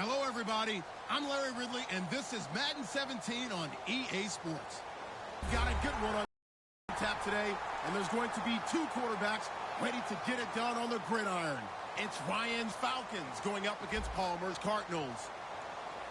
Hello, everybody. I'm Larry Ridley, and this is Madden 17 on EA Sports. Got a good one on tap today, and there's going to be two quarterbacks ready to get it done on the gridiron. It's Ryan's Falcons going up against Palmer's Cardinals.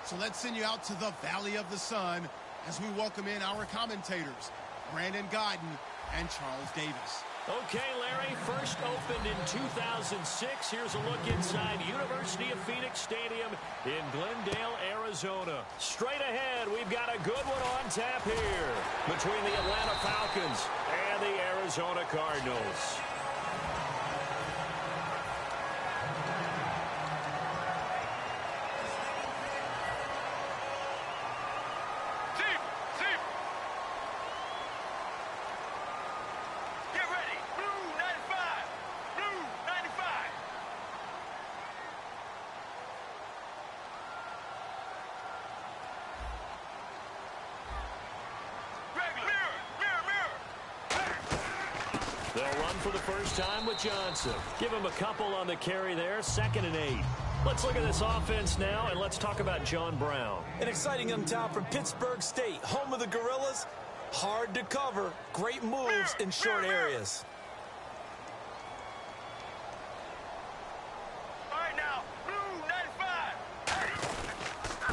So let's send you out to the Valley of the Sun as we welcome in our commentators, Brandon Godden and Charles Davis. Okay, Larry, first opened in 2006. Here's a look inside University of Phoenix Stadium in Glendale, Arizona. Straight ahead, we've got a good one on tap here between the Atlanta Falcons and the Arizona Cardinals. They'll run for the first time with Johnson. Give him a couple on the carry there, 2nd and 8. Let's look at this offense now, and let's talk about John Brown. An exciting young talent from Pittsburgh State, home of the Gorillas. Hard to cover, great moves in short areas. All right now, blue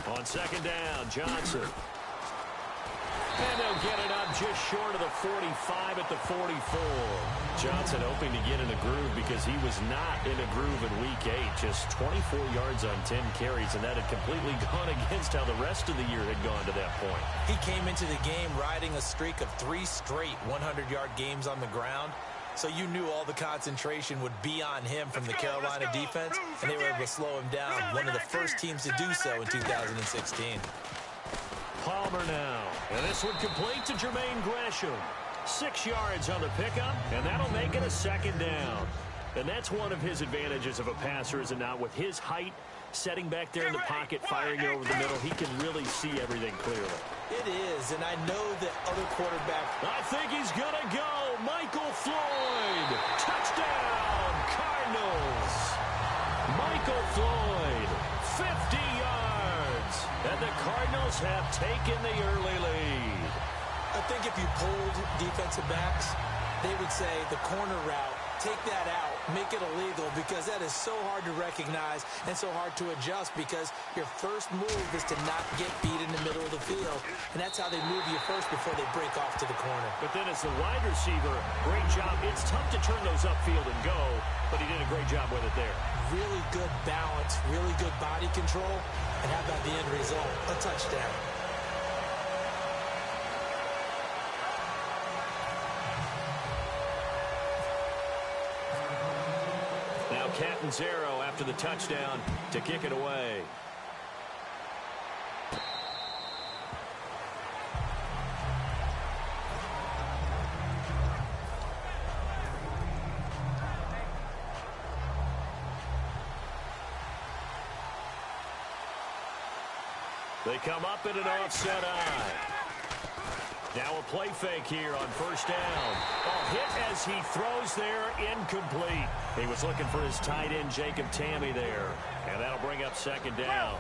95. On 2nd down, Johnson. And they'll get it up just short of the 45 at the 44. Johnson hoping to get in a groove because he was not in a groove in Week 8. Just 24 yards on 10 carries, and that had completely gone against how the rest of the year had gone to that point. He came into the game riding a streak of 3 straight 100-yard games on the ground. So you knew all the concentration would be on him from the Carolina defense, and they were able to slow him down. One of the first teams to do so in 2016. Palmer now. And this one complete to Jermaine Gresham. 6 yards on the pickup, and that'll make it a 2nd down. And that's one of his advantages of a passer, is it not? With his height, setting back there in the pocket, firing over the middle, he can really see everything clearly. It is, and I know that other quarterbacks... I think he's going to go. Michael Floyd. Touchdown, Cardinals. Michael Floyd, 50 yards. And the Cardinals have taken the early lead. I think if you polled defensive backs, they would say the corner route, take that out, make it illegal, because that is so hard to recognize and so hard to adjust, because your first move is to not get beat in the middle of the field, and that's how they move you first before they break off to the corner. But then as the wide receiver, great job. It's tough to turn those upfield and go, but he did a great job with it there. Really good balance, really good body control, and how about the end result? A touchdown. Now Catanzaro after the touchdown to kick it away. They come up in an offset eye. Now a play fake here on 1st down. A hit as he throws there, incomplete. He was looking for his tight end, Jacob Tamme, there. And that'll bring up 2nd down.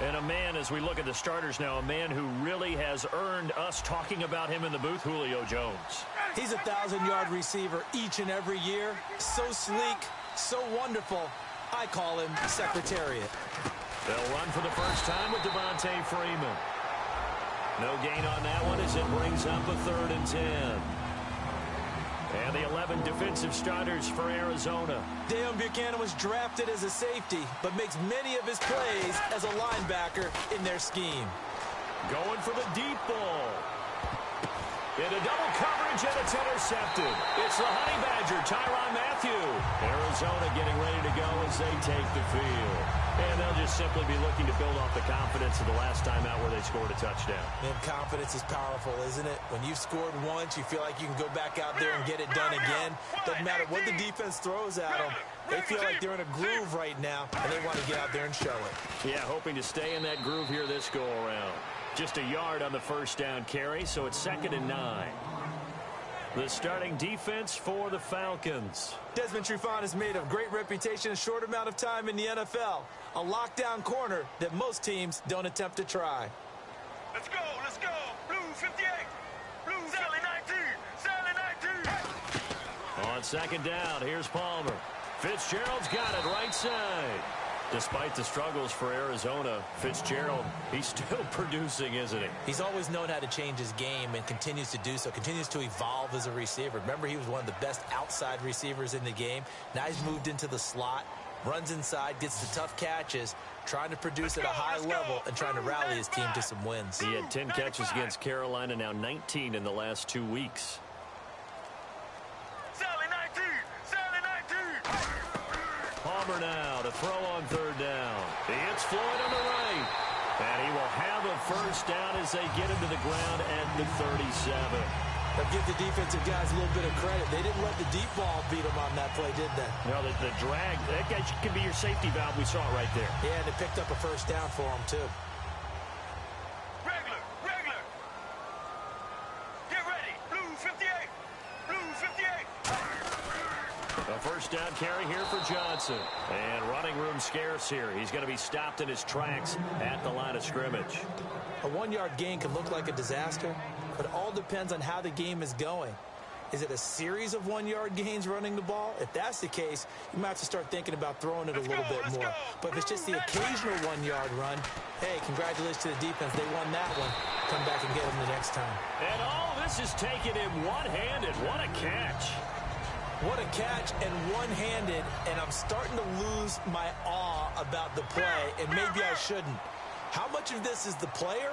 And a man, as we look at the starters now, a man who really has earned us talking about him in the booth, Julio Jones. He's a 1,000-yard receiver each and every year. So sleek, so wonderful. I call him Secretariat. They'll run for the first time with Devontae Freeman. No gain on that one as it brings up a 3rd and 10. And the 11 defensive starters for Arizona. Deion Buchanan was drafted as a safety, but makes many of his plays as a linebacker in their scheme. Going for the deep ball. Into double coverage, and it's intercepted. It's the Honey Badger, Tyrann Mathieu. Arizona getting ready to go as they take the field. And they'll just simply be looking to build off the confidence of the last time out where they scored a touchdown. Man, confidence is powerful, isn't it? When you've scored once, you feel like you can go back out there and get it done again. Doesn't matter what the defense throws at them. They feel like they're in a groove right now, and they want to get out there and show it. Yeah, hoping to stay in that groove here this go-around. Just a yard on the 1st down carry, so it's 2nd and 9. The starting defense for the Falcons. Desmond Trufant has made a great reputation in a short amount of time in the NFL. A lockdown corner that most teams don't attempt to try. Let's go, let's go. Blue 58. Blue Sally 19. Sally 19. On second down, here's Palmer. Fitzgerald's got it right side. Despite the struggles for Arizona, Fitzgerald, he's still producing, isn't he? He's always known how to change his game and continues to do so, continues to evolve as a receiver. Remember, he was one of the best outside receivers in the game. Now he's moved into the slot, runs inside, gets the tough catches, trying to produce at a high level and trying to rally his team to some wins. He had 10 catches against Carolina, now 19 in the last 2 weeks. Palmer now to throw on third down. He hits Floyd on the right. And he will have a first down as they get him to the ground at the 37. They'll give the defensive guys a little bit of credit. They didn't let the deep ball beat them on that play, did they? No, the drag, that guy can be your safety valve. We saw it right there. Yeah, and they picked up a first down for him, too. Regular. Get ready. Blue 58. Blue 58. A first down carry here for Johnson. And running room scarce here. He's going to be stopped in his tracks at the line of scrimmage. A 1-yard gain can look like a disaster, but it all depends on how the game is going. Is it a series of 1-yard gains running the ball? If that's the case, you might have to start thinking about throwing it a little bit more. But if it's just the occasional 1-yard run, hey, congratulations to the defense. They won that one. Come back and get them the next time. And all this is taken in one-handed. What a catch. What a catch and one-handed, and I'm starting to lose my awe about the play, and maybe I shouldn't. How much of this is the player?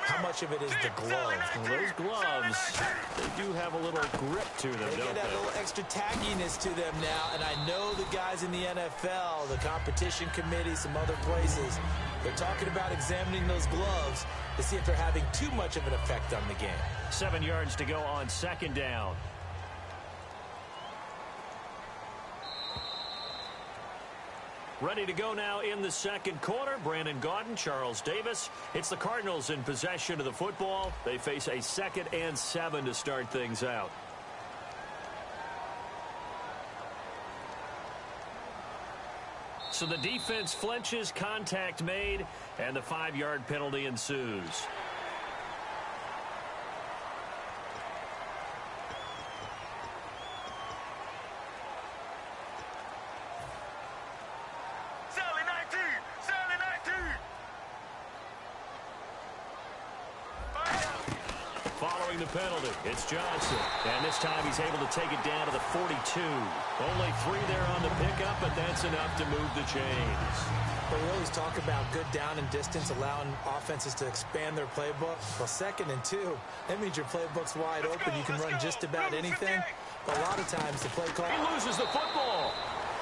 How much of it is the glove? Well, those gloves, they do have a little grip to them, They don't get that little extra tagginess to them now, and I know the guys in the NFL, the competition committee, some other places, they're talking about examining those gloves to see if they're having too much of an effect on the game. 7 yards to go on second down. Ready to go now in the second quarter. Brandon Gaudin, Charles Davis. It's the Cardinals in possession of the football. They face a 2nd and 7 to start things out. So the defense flinches, contact made, and the 5-yard penalty ensues. Following the penalty, it's Johnson. And this time he's able to take it down to the 42. Only 3 there on the pickup, but that's enough to move the chains. But we always talk about good down and distance, allowing offenses to expand their playbook. Well, 2nd and 2, that means your playbook's wide open. You can run just about anything. But a lot of times the play call... He loses the football.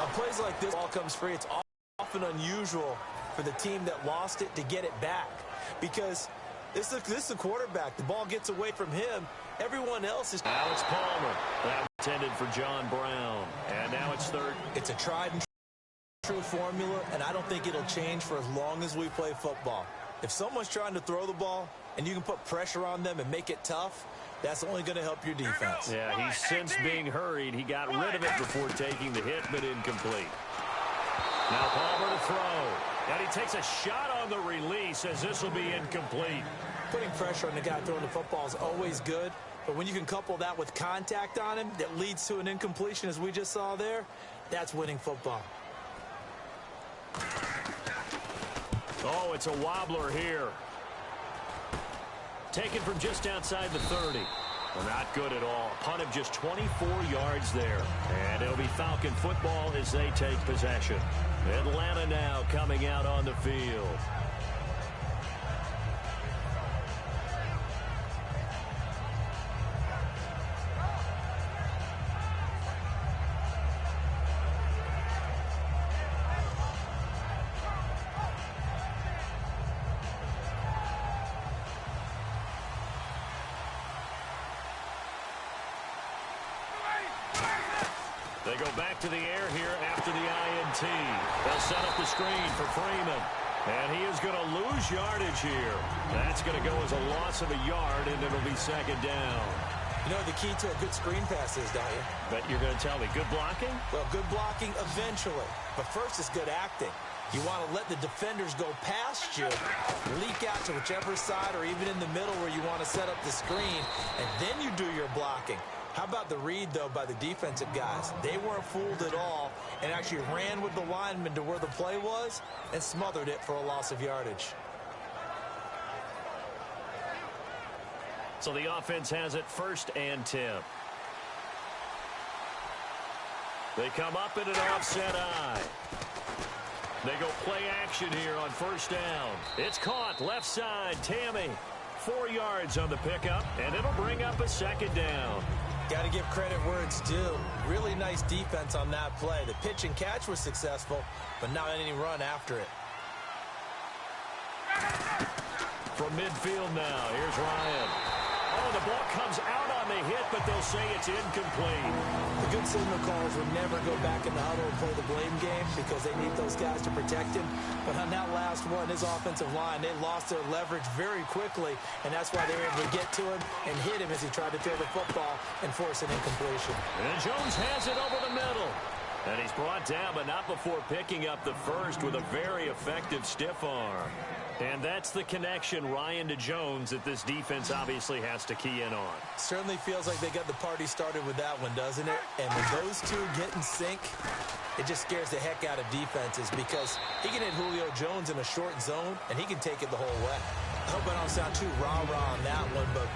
On plays like this, ball comes free. It's often unusual for the team that lost it to get it back. Because... This is the quarterback. The ball gets away from him. Everyone else is... Now it's Palmer. That intended for John Brown. And now it's 3rd. It's a tried and true formula, and I don't think it'll change for as long as we play football. If someone's trying to throw the ball and you can put pressure on them and make it tough, that's only going to help your defense. Yeah, he's since being hurried. He got rid of it before taking the hit, but incomplete. Now Palmer to throw. And he takes a shot on the release as this will be incomplete. Putting pressure on the guy throwing the football is always good, but when you can couple that with contact on him that leads to an incompletion as we just saw there, that's winning football. Oh, it's a wobbler here. Taken from just outside the 30. Well, not good at all. A punt of just 24 yards there. And it'll be Falcon football as they take possession. Atlanta now coming out on the field. They go back to the air here after the INT. They'll set up the screen for Freeman. And he is going to lose yardage here. That's going to go as a loss of a yard, and it'll be 2nd down. You know the key to a good screen pass is, don't you? Bet you're going to tell me. Good blocking? Well, good blocking eventually. But first is good acting. You want to let the defenders go past you, leak out to whichever side or even in the middle where you want to set up the screen, and then you do your blocking. How about the read, though, by the defensive guys? They weren't fooled at all and actually ran with the lineman to where the play was and smothered it for a loss of yardage. So the offense has it 1st and 10. They come up in an offset eye. They go play action here on 1st down. It's caught left side. Tammy, 4 yards on the pickup, and it'll bring up a 2nd down. Got to give credit where it's due. Really nice defense on that play. The pitch and catch was successful, but not any run after it. From midfield now, here's Ryan. Oh, the ball comes out on the hit, but they'll say it's incomplete. The good signal callers would never go back in the huddle and play the blame game because they need those guys to protect him. But on that last one, his offensive line, they lost their leverage very quickly, and that's why they were able to get to him and hit him as he tried to throw the football and force an incompletion. And Jones has it over the middle. And he's brought down, but not before picking up the first with a very effective stiff arm. And that's the connection, Ryan to Jones, that this defense obviously has to key in on. Certainly feels like they got the party started with that one, doesn't it? And when those two get in sync, it just scares the heck out of defenses because he can hit Julio Jones in a short zone, and he can take it the whole way. I hope I don't sound too rah-rah on that one, but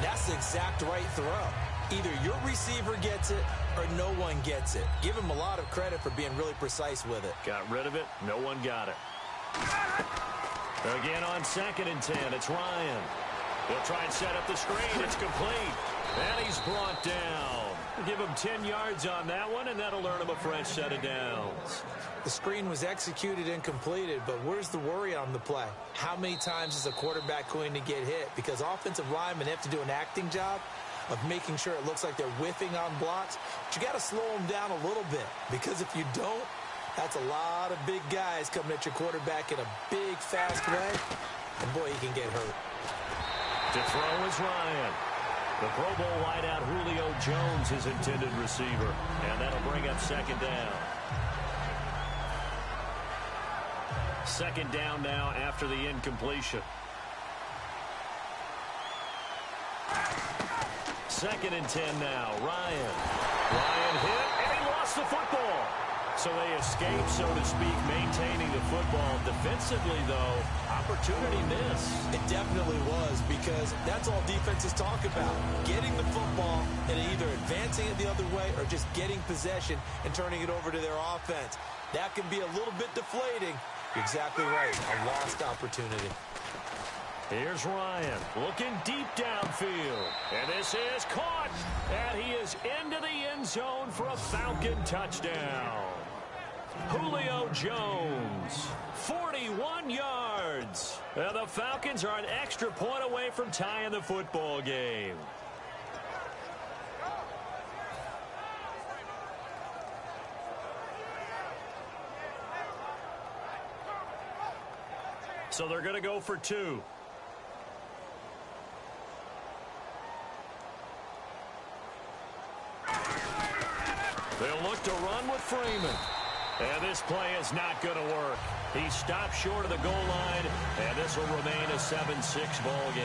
that's the exact right throw. Either your receiver gets it or no one gets it. Give him a lot of credit for being really precise with it. Got rid of it. No one got it. Again on 2nd and 10. It's Ryan. He'll try and set up the screen. It's complete. And he's brought down. Give him 10 yards on that one, and that'll earn him a fresh set of downs. The screen was executed and completed, but where's the worry on the play? How many times is a quarterback going to get hit? Because offensive linemen have to do an acting job of making sure it looks like they're whiffing on blocks. But you got to slow them down a little bit, because if you don't, that's a lot of big guys coming at your quarterback in a big, fast way. And, boy, he can get hurt. To throw is Ryan. The Pro Bowl wideout Julio Jones, his intended receiver. And that'll bring up 2nd down. 2nd down now after the incompletion. 2nd and 10 now. Ryan hit, and he lost the football. So they escape, so to speak, maintaining the football. Defensively, though, opportunity missed. It definitely was, because that's all defenses talk about. Getting the football and either advancing it the other way or just getting possession and turning it over to their offense. That can be a little bit deflating. You're exactly right. A lost opportunity. Here's Ryan looking deep downfield. And this is caught. And he is into the end zone for a Falcon touchdown. Julio Jones, 41 yards. And the Falcons are an extra point away from tying the football game. So they're going to go for 2. They'll look to run with Freeman. And this play is not going to work. He stopped short of the goal line, and this will remain a 7-6 ball game.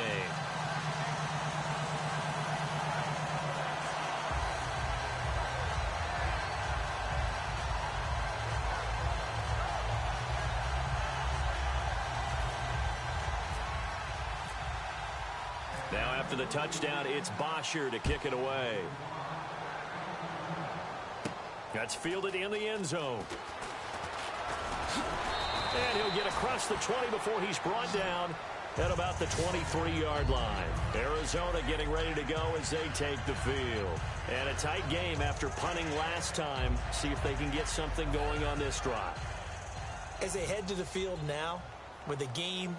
Now after the touchdown, it's Bosher to kick it away. That's fielded in the end zone. And he'll get across the 20 before he's brought down at about the 23-yard line. Arizona getting ready to go as they take the field. And a tight game after punting last time. See if they can get something going on this drive. As they head to the field now, with the game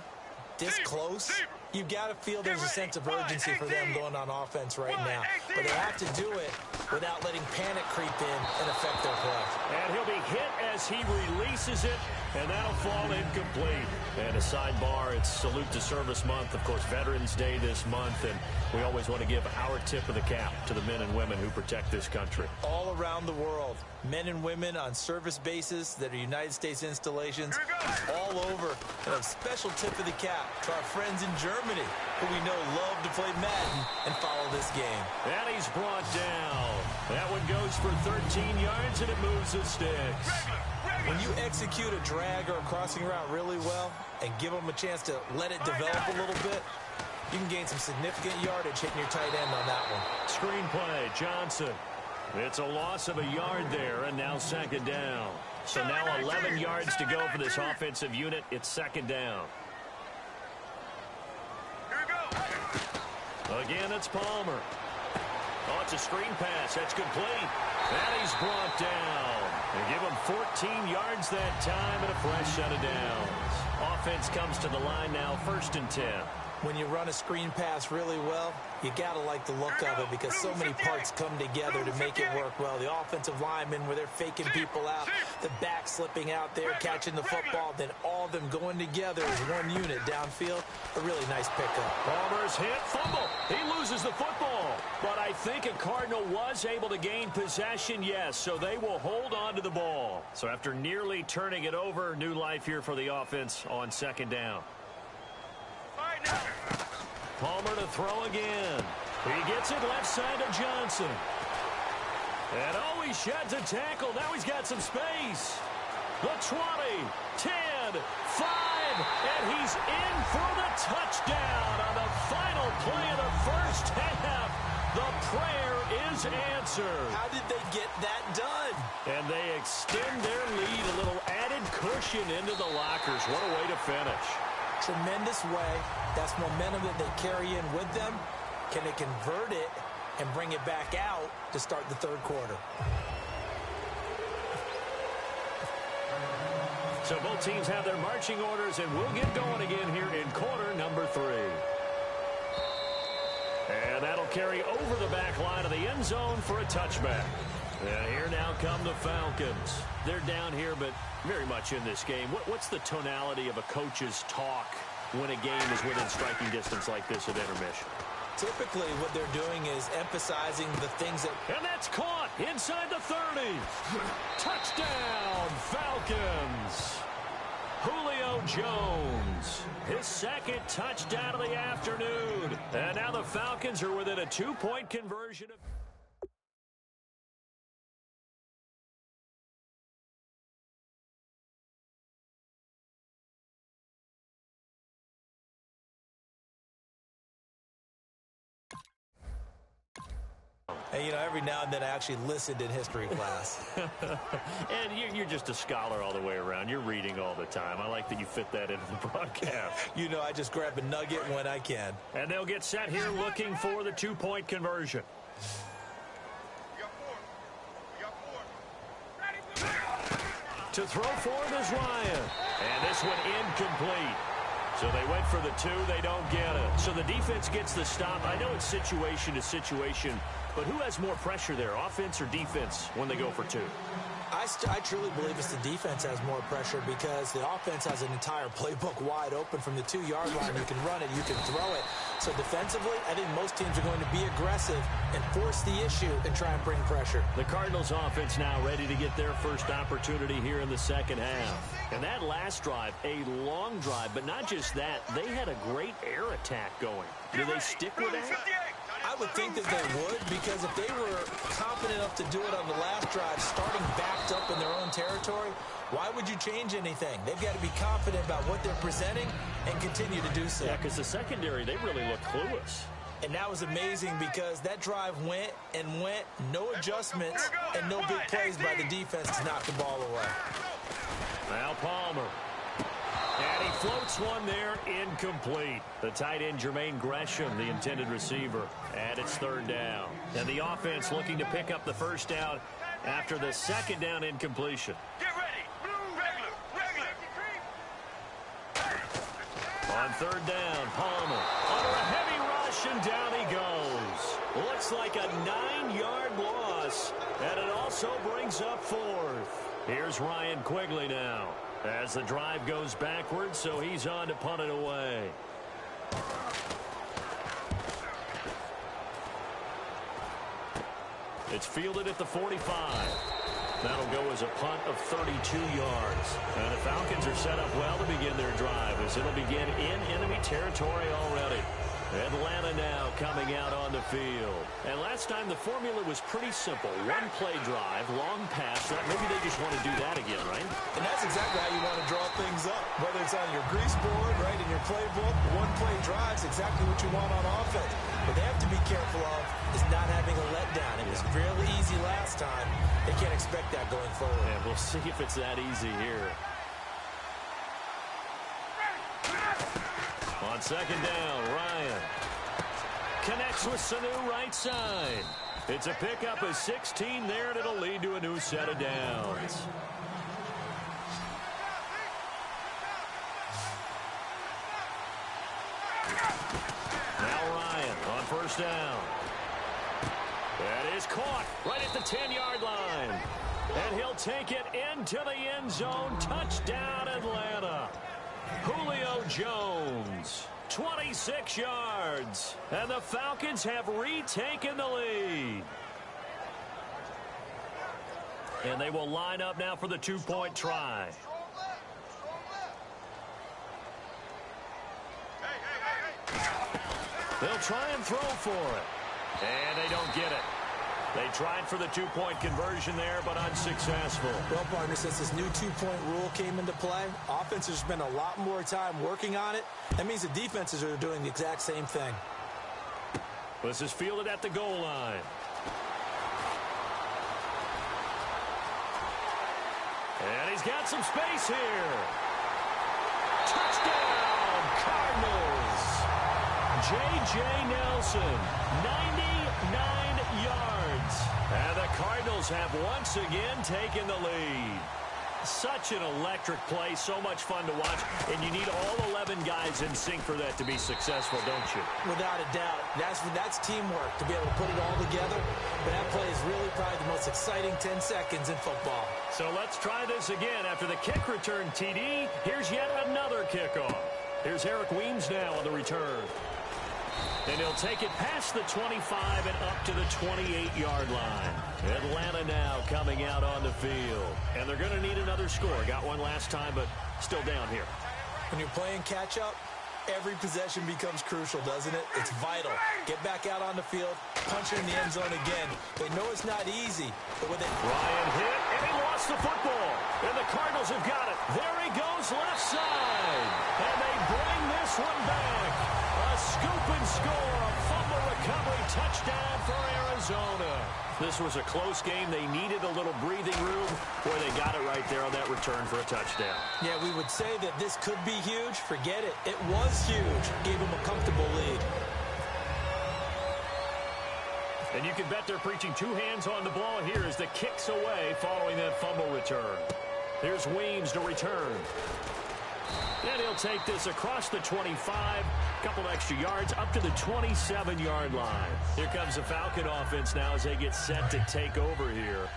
this close, You've got to feel there's a sense of urgency for them going on offense right now. But they have to do it without letting panic creep in and affect their play. And he'll be hit as he releases it, and that'll fall incomplete. And a sidebar, it's Salute to Service Month, of course, Veterans Day this month, and we always want to give our tip of the cap to the men and women who protect this country. All around the world, men and women on service bases that are United States installations all over. And a special tip of the cap to our friends in Germany, who we know love to play Madden and follow this game. And he's brought down. That one goes for 13 yards, and it moves the sticks. When you execute a drag or a crossing route really well and give them a chance to let it develop a little bit, you can gain some significant yardage hitting your tight end on that one. Screen play, Johnson. It's a loss of a yard there, and now second down. So now 11 yards to go for this offensive unit. It's second down. Again, it's Palmer. Oh, it's a screen pass. That's complete. And he's brought down. They give him 14 yards that time and a fresh set of downs. Offense comes to the line now, 1st and 10. When you run a screen pass really well, you got to like the look of it because so many parts come together to make it work well. The offensive linemen where they're faking people out, the back slipping out there, catching the football, then all of them going together as one unit downfield. A really nice pickup. Palmer's hit, fumble. He loses the football. But I think a Cardinal was able to gain possession, yes, so they will hold on to the ball. So after nearly turning it over, new life here for the offense on second down. Palmer to throw again. He gets it left side to Johnson. And oh, he sheds a tackle. Now he's got some space. The 20, 10, 5, and he's in for the touchdown on the final play of the first half. The prayer is answered. How did they get that done? And they extend their lead, a little added cushion into the lockers. What a way to finish. Tremendous way. That's momentum that they carry in with them. Can they convert it and bring it back out to start the third quarter? So both teams have their marching orders, and we'll get going again here in quarter number 3. And that'll carry over the back line of the end zone for a touchback. And here now come the Falcons. They're down here, but very much in this game. What's the tonality of a coach's talk when a game is within striking distance like this at intermission? Typically, what they're doing is emphasizing the things that... And that's caught inside the 30. Touchdown, Falcons. Julio Jones, his second touchdown of the afternoon. And now the Falcons are within a 2-point conversion of... Hey, you know, every now and then I actually listened in history class. And you're just a scholar all the way around. You're reading all the time. I like that you fit that into the broadcast. You know, I just grab a nugget when I can. And they'll get set here looking for the 2-point conversion. To throw for him is Ryan. And this one incomplete. So they went for the 2. They don't get it. So the defense gets the stop. I know it's situation to situation, but who has more pressure there, offense or defense, when they go for 2? I truly believe it's the defense has more pressure because the offense has an entire playbook wide open from the 2-yard line. You can run it, you can throw it. So defensively, I think most teams are going to be aggressive and force the issue and try and bring pressure. The Cardinals offense now ready to get their first opportunity here in the second half. And that last drive, a long drive, but not just that, they had a great air attack going. Do they stick with that? I would think that they would, because if they were confident enough to do it on the last drive, starting backed up in their own territory, why would you change anything? They've got to be confident about what they're presenting and continue to do so. Yeah, because the secondary, they really look clueless. And that was amazing because that drive went and went, no adjustments, and no big plays by the defense to knock the ball away. Now Palmer. And he floats one there, incomplete. The tight end, Jermaine Gresham, the intended receiver. And it's third down. And the offense looking to pick up the first down after the second down incompletion. Get ready. Regular. On third down, Palmer and down he goes. Looks like a 9-yard loss, and it also brings up fourth. Here's Ryan Quigley now as the drive goes backwards, so he's on to punt it away. It's fielded at the 45. That'll go as a punt of 32 yards. And the Falcons are set up well to begin their drive as it'll begin in enemy territory already. Atlanta now coming out on the field. And last time the formula was pretty simple. One play drive, long pass. Maybe they just want to do that again, right? And that's exactly how you want to draw things up. Whether it's on your grease board, right, in your playbook, one play drive's exactly what you want on offense. What they have to be careful of is not having a letdown. It was really easy last time. They can't expect that going forward. And we'll see if it's that easy here. On second down, Ryan connects with Sanu right side. It's a pickup of 16 there, and it'll lead to a new set of downs. Now Ryan on first down. That is caught right at the 10-yard line. And he'll take it into the end zone. Touchdown, Atlanta. Julio Jones, 26 yards. And the Falcons have retaken the lead. And they will line up now for the two-point try. They'll try and throw for it. And they don't get it. They tried for the two-point conversion there, but unsuccessful. Well, partner, since this new two-point rule came into play, offenses spend a lot more time working on it. That means the defenses are doing the exact same thing. This is fielded at the goal line. And he's got some space here. Touchdown, Cardinals. J.J. Nelson, 99 yards. And the Cardinals have once again taken the lead. Such an electric play, so much fun to watch, and you need all 11 guys in sync for that to be successful, don't you? Without a doubt. That's teamwork, to be able to put it all together. But that play is really probably the most exciting 10 seconds in football. So let's try this again. After the kick return TD, here's yet another kickoff. Here's Eric Weems now on the return. And he'll take it past the 25 and up to the 28-yard line. Atlanta now coming out on the field. And they're going to need another score. Got one last time, but still down here. When you're playing catch-up, every possession becomes crucial, doesn't it? It's vital. Get back out on the field, punch in the end zone again. They know it's not easy, but with it... Ryan hit, and he lost the football. And the Cardinals have got it. There he goes, left side. And they bring this one back. A scoop and score, a fumble recovery touchdown for Arizona. This was a close game. They needed a little breathing room where they got it right there on that return for a touchdown. Yeah, we would say that this could be huge. Forget it. It was huge. Gave them a comfortable lead. And you can bet they're preaching two hands on the ball here as the kick's away following that fumble return. Here's Weems to return. And he'll take this across the 25, couple extra yards, up to the 27-yard line. Here comes the Falcon offense now as they get set to take over here.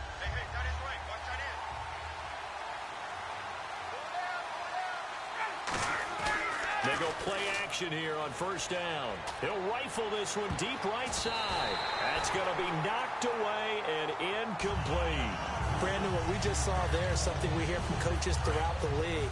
They go play action here on first down. He'll rifle this one deep right side. That's going to be knocked away and incomplete. Brandon, what we just saw there is something we hear from coaches throughout the league.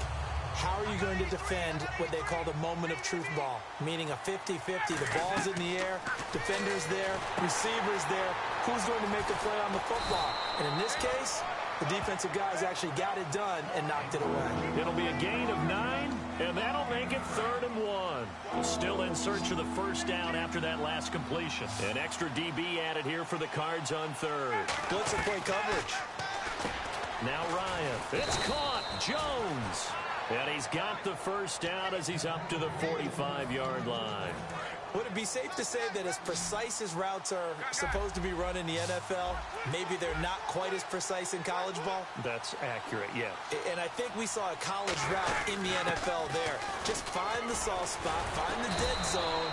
How are you going to defend what they call the moment of truth ball, meaning a 50-50? The ball's in the air, defenders there, receivers there. Who's going to make the play on the football? And in this case, the defensive guys actually got it done and knocked it away. It'll be a gain of 9, and that'll make it 3rd and 1. Still in search of the first down after that last completion. An extra DB added here for the Cards on 3rd. Blitz and play coverage. Now Ryan. It's caught. Jones. And he's got the first down as he's up to the 45-yard line. Would it be safe to say that as precise as routes are supposed to be run in the NFL, maybe they're not quite as precise in college ball? That's accurate, yeah. And I think we saw a college route in the NFL there. Just find the soft spot, find the dead zone,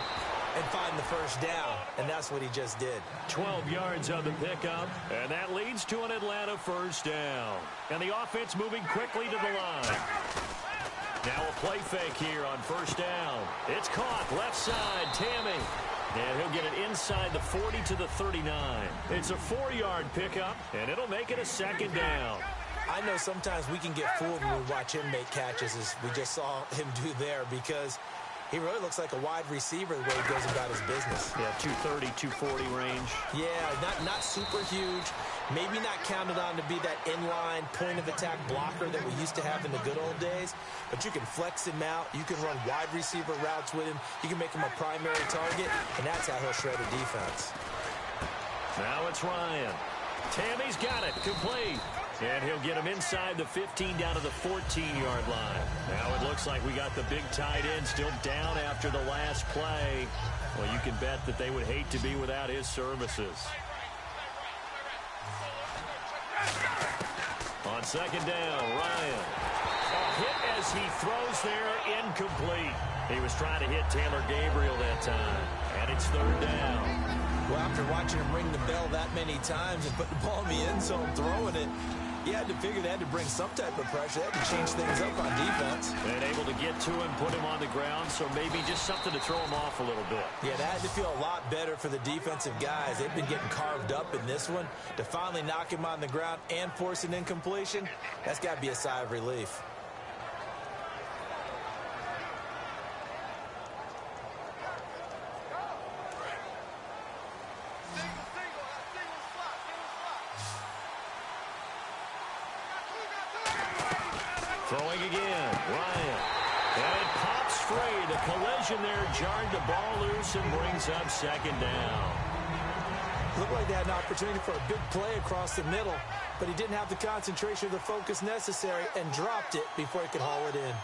and find the first down, and that's what he just did. 12 yards on the pickup, and that leads to an Atlanta first down. And the offense moving quickly to the line. Now a play fake here on first down. It's caught left side, Tammy. And he'll get it inside the 40 to the 39. It's a 4-yard pickup, and it'll make it a second down. I know sometimes we can get fooled when we watch him make catches, as we just saw him do there, because he really looks like a wide receiver the way he goes about his business. Yeah, 230, 240 range. Yeah, not super huge. Maybe not counted on to be that inline point-of-attack blocker that we used to have in the good old days. But you can flex him out. You can run wide receiver routes with him. You can make him a primary target, and that's how he'll shred a defense. Now it's Ryan. Tammy's got it. Complete. And he'll get him inside the 15 down to the 14-yard line. Now it looks like we got the big tight end still down after the last play. Well, you can bet that they would hate to be without his services. On second down, Ryan. A hit as he throws there, incomplete. He was trying to hit Taylor Gabriel that time. And it's third down. Well, after watching him ring the bell that many times and put the ball in the end zone throwing it, you had to figure they had to bring some type of pressure. They had to change things up on defense. And able to get to him, put him on the ground, so maybe just something to throw him off a little bit. Yeah, that had to feel a lot better for the defensive guys. They've been getting carved up in this one. To finally knock him on the ground and force an incompletion, that's got to be a sigh of relief. Throwing again, Ryan. And it pops free. The collision there jarred the ball loose and brings up second down. Looked like they had an opportunity for a big play across the middle, but he didn't have the concentration or the focus necessary and dropped it before he could haul it in.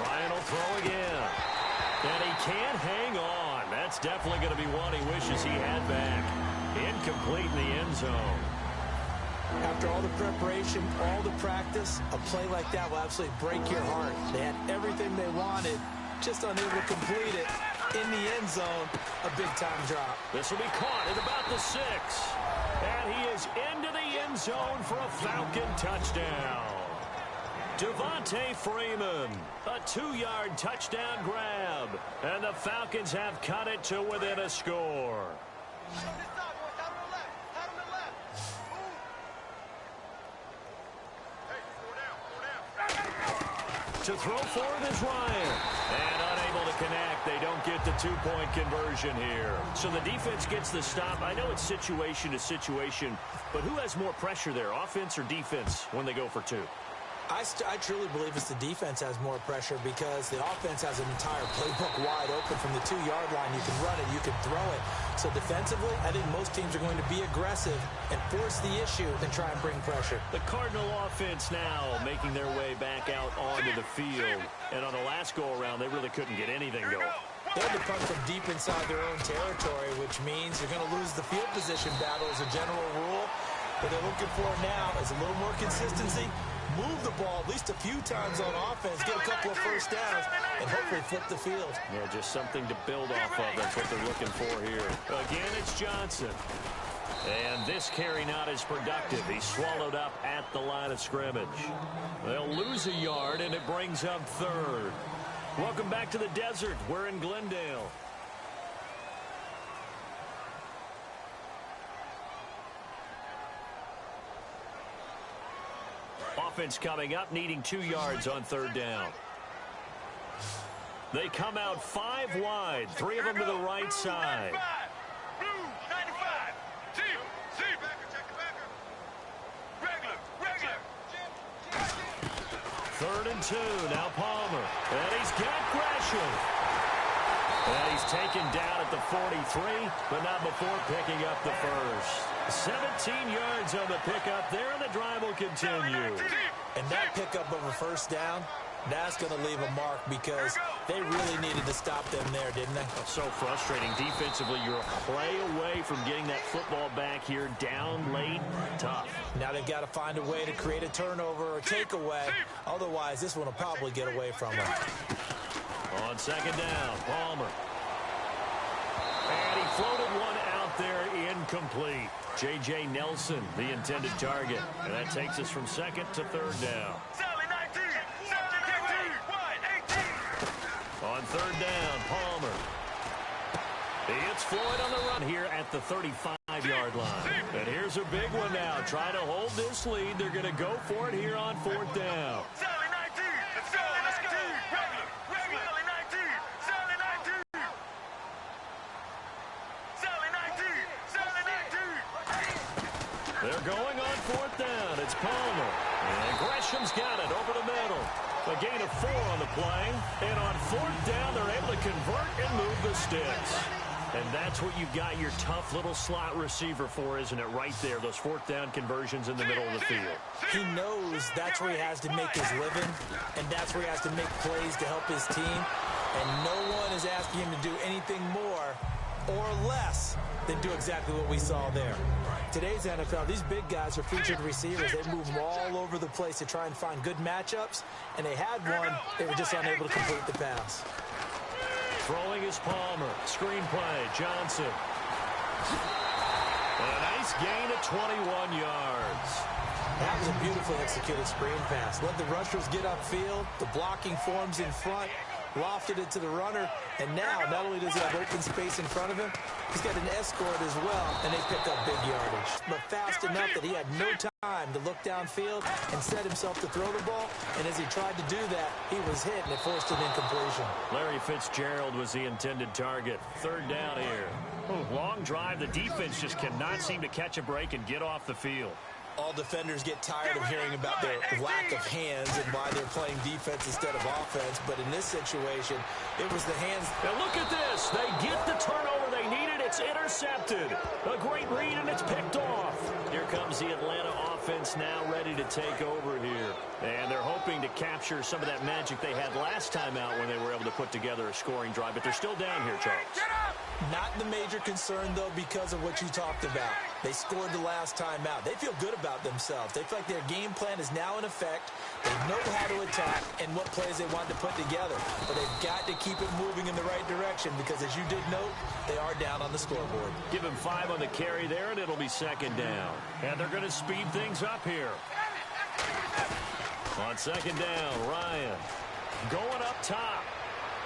Ryan will throw again. And he can't hang on. That's definitely going to be one he wishes he had back. Incomplete in the end zone. After all the preparation, all the practice, a play like that will absolutely break your heart. They had everything they wanted, just unable to complete it. In the end zone, a big-time drop. This will be caught at about the 6. And he is into the end zone for a Falcon touchdown. Devontae Freeman, a 2-yard touchdown grab. And the Falcons have cut it to within a score. To throw forward is Ryan. And unable to connect. They don't get the 2-point conversion here. So the defense gets the stop. I know it's situation to situation, but who has more pressure there, offense or defense, when they go for 2? I truly believe it's the defense has more pressure because the offense has an entire playbook wide open from the 2-yard line. You can run it, you can throw it. So defensively, I think most teams are going to be aggressive and force the issue and try and bring pressure. The Cardinal offense now making their way back out onto the field. And on the last go-around, they really couldn't get anything going. They had to punt from deep inside their own territory, which means you're going to lose the field position battle as a general rule. What they're looking for now is a little more consistency. Move the ball at least a few times on offense, get a couple of first downs, and hopefully flip the field. Yeah, just something to build off of. That's what they're looking for here. Again, it's Johnson. And this carry not as productive. He's swallowed up at the line of scrimmage. They'll lose a yard, and it brings up third. Welcome back to the desert. We're in Glendale. Offense coming up, needing 2 yards on third down. They come out 5 wide, 3 of them to the right side. Blue, 95. See, regular. 3rd and 2, now Palmer. And he's got Gresham. And he's taken down at the 43, but not before picking up the first. 17 yards on the pickup there, and the drive will continue. And that pickup of a first down, that's going to leave a mark because they really needed to stop them there, didn't they? So frustrating. Defensively, you're a play away from getting that football back here down late. Tough. Now they've got to find a way to create a turnover or takeaway. Otherwise, this one will probably get away from them. On second down, Palmer. And he floated one out there incomplete. J.J. Nelson, the intended target. And that takes us from second to third down. Sally 19, Sally 19, wide 18. On third down, Palmer. He hits Floyd on the run here at the 35-yard line. And here's a big one now. Trying to hold this lead. They're going to go for it here on fourth down. Sally 19, Sally 19, regular, Sally 19, Sally 19. Sally 19, Sally 19. They're going on fourth down. It's Palmer. And Gresham's got it over the middle. A gain of 4 on the play. And on fourth down, they're able to convert and move the sticks. And that's what you've got your tough little slot receiver for, isn't it? Right there, those fourth down conversions in the middle of the field. He knows that's where he has to make his living, and that's where he has to make plays to help his team. And no one is asking him to do anything more or less than do exactly what we saw there. Today's NFL, these big guys are featured receivers. They move them all over the place to try and find good matchups, and they had one. They were just unable to complete the pass. Throwing is Palmer. Screen play, Johnson. And a nice gain of 21 yards. That was a beautifully executed screen pass. Let the rushers get upfield. The blocking forms in front. Lofted it to the runner. And now, not only does he have open space in front of him, he's got an escort as well, and they pick up big yardage. But fast enough that he had no time to look downfield and set himself to throw the ball. And as he tried to do that, he was hit, and it forced an incompletion. Larry Fitzgerald was the intended target. Third down here. Long drive. The defense just cannot seem to catch a break and get off the field. All defenders get tired of hearing about their lack of hands and why they're playing defense instead of offense. But in this situation, it was the hands. Now look at this. They get the turnover they needed. It's intercepted. A great read, and it's picked off. Here comes the Atlanta offense now ready to take over here. And they're hoping to capture some of that magic they had last time out when they were able to put together a scoring drive. But they're still down here, Charles. Not the major concern, though, because of what you talked about. They scored the last time out. They feel good about themselves. They feel like their game plan is now in effect. They know how to attack and what plays they want to put together. But they've got to keep it moving in the right direction because, as you did note, they are down on the scoreboard. Give him 5 on the carry there, and it'll be second down. And they're going to speed things up here. On second down, Ryan going up top.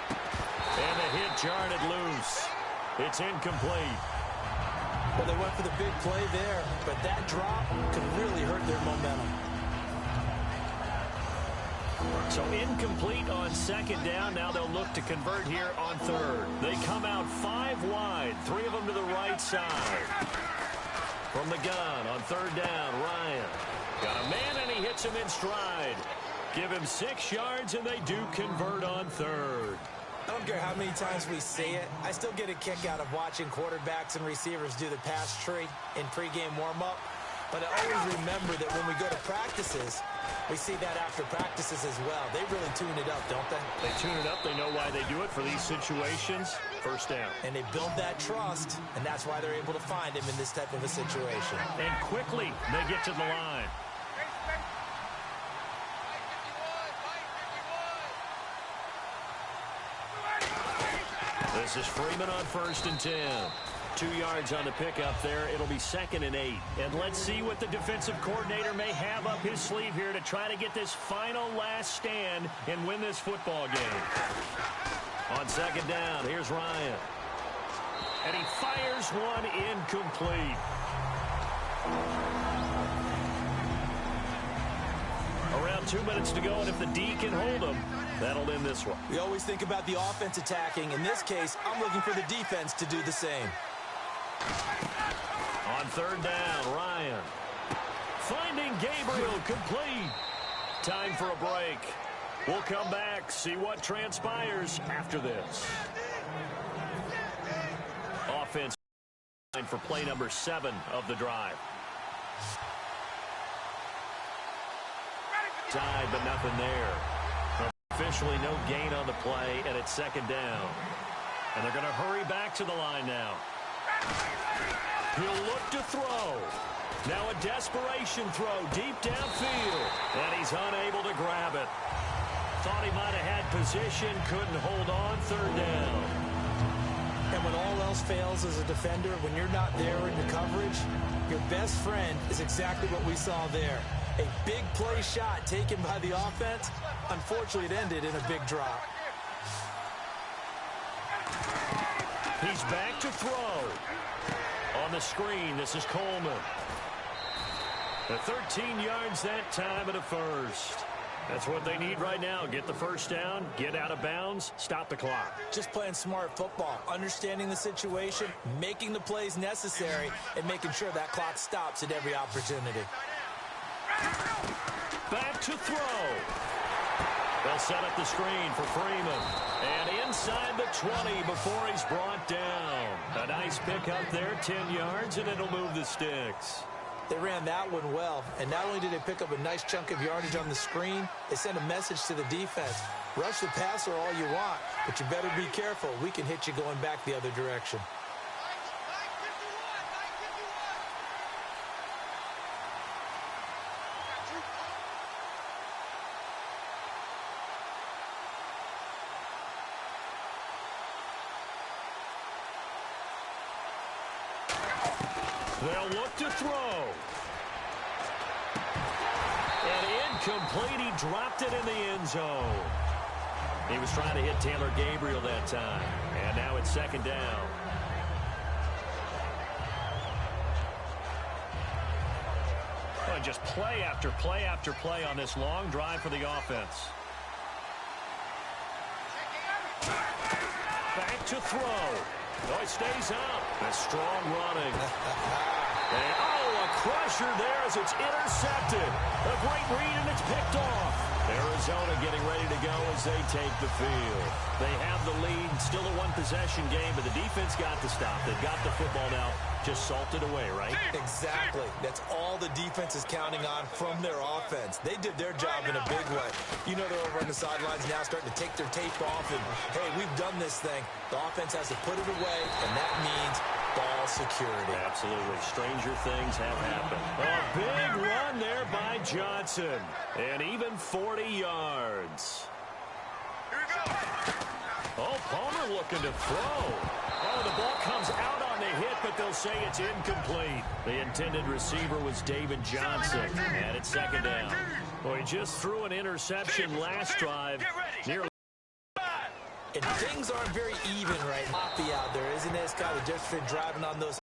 And the hit jarred it loose. It's incomplete. Well, they went for the big play there, but that drop could really hurt their momentum. So incomplete on second down. Now they'll look to convert here on third. They come out 5 wide, 3 of them to the right side. From the gun on third down, Ryan. Got a man, and he hits him in stride. Give him 6 yards, and they do convert on third. I don't care how many times we say it. I still get a kick out of watching quarterbacks and receivers do the pass tree in pregame warm-up. But I always remember that when we go to practices, we see that after practices as well. They really tune it up, don't they? They tune it up. They know why they do it for these situations. First down. And they build that trust, and that's why they're able to find him in this type of a situation. And quickly, they get to the line. This is Freeman on 1st and 10. 2 yards on the pickup there. It'll be 2nd and 8. And let's see what the defensive coordinator may have up his sleeve here to try to get this final last stand and win this football game. On 2nd down, here's Ryan. And he fires one incomplete. Around 2 minutes to go, and if the D can hold them, that'll end this one. We always think about the offense attacking. In this case, I'm looking for the defense to do the same. On 3rd down, Ryan. Finding Gabriel complete. Time for a break. We'll come back, see what transpires after this. Offense for play number 7 of the drive. Tied, but nothing there. Officially no gain on the play, and it's 2nd down. And they're going to hurry back to the line now. He'll look to throw. Now a desperation throw deep downfield. And he's unable to grab it. thought he might have had position, couldn't hold on, third down. And when all else fails as a defender, when you're not there in your coverage, your best friend is exactly what we saw there. A big play shot taken by the offense. Unfortunately, it ended in a big drop. He's back to throw. On the screen, this is Coleman. The 13 yards that time and a first. That's what they need right now. Get the first down, get out of bounds, stop the clock. Just playing smart football, understanding the situation, making the plays necessary, and making sure that clock stops at every opportunity. Back to throw. They'll set up the screen for Freeman. And inside the 20 before he's brought down. A nice pick up there, 10 yards, and it'll move the sticks. They ran that one well, and not only did they pick up a nice chunk of yardage on the screen, they sent a message to the defense. Rush the passer all you want, but you better be careful. We can hit you going back the other direction. They'll look to throw. And incomplete. He dropped it in the end zone. He was trying to hit Taylor Gabriel that time. And now it's second down. And just play after play after play on this long drive for the offense. Back to throw. Oh, he stays out. A strong running. And, a crusher there as it's intercepted. A great read, and it's picked off. Arizona getting ready to go as they take the field. They have the lead, still a one-possession game, but the defense got to stop. They've got the football now, just salted away, right? Exactly. That's all the defense is counting on from their offense. They did their job in a big way. You know they're over on the sidelines now starting to take their tape off, and, hey, we've done this thing. The offense has to put it away, and that means ball security. Absolutely. Stranger things have happened. A big run there by Johnson. And even 40 yards. Here we go. Oh, Palmer looking to throw. Oh, the ball comes out on the hit, but they'll say it's incomplete. The intended receiver was David Johnson. And it's second down. Well, he just threw an interception last drive. Nearly. And things aren't very even right now out there, isn't it? It's got a different driving on those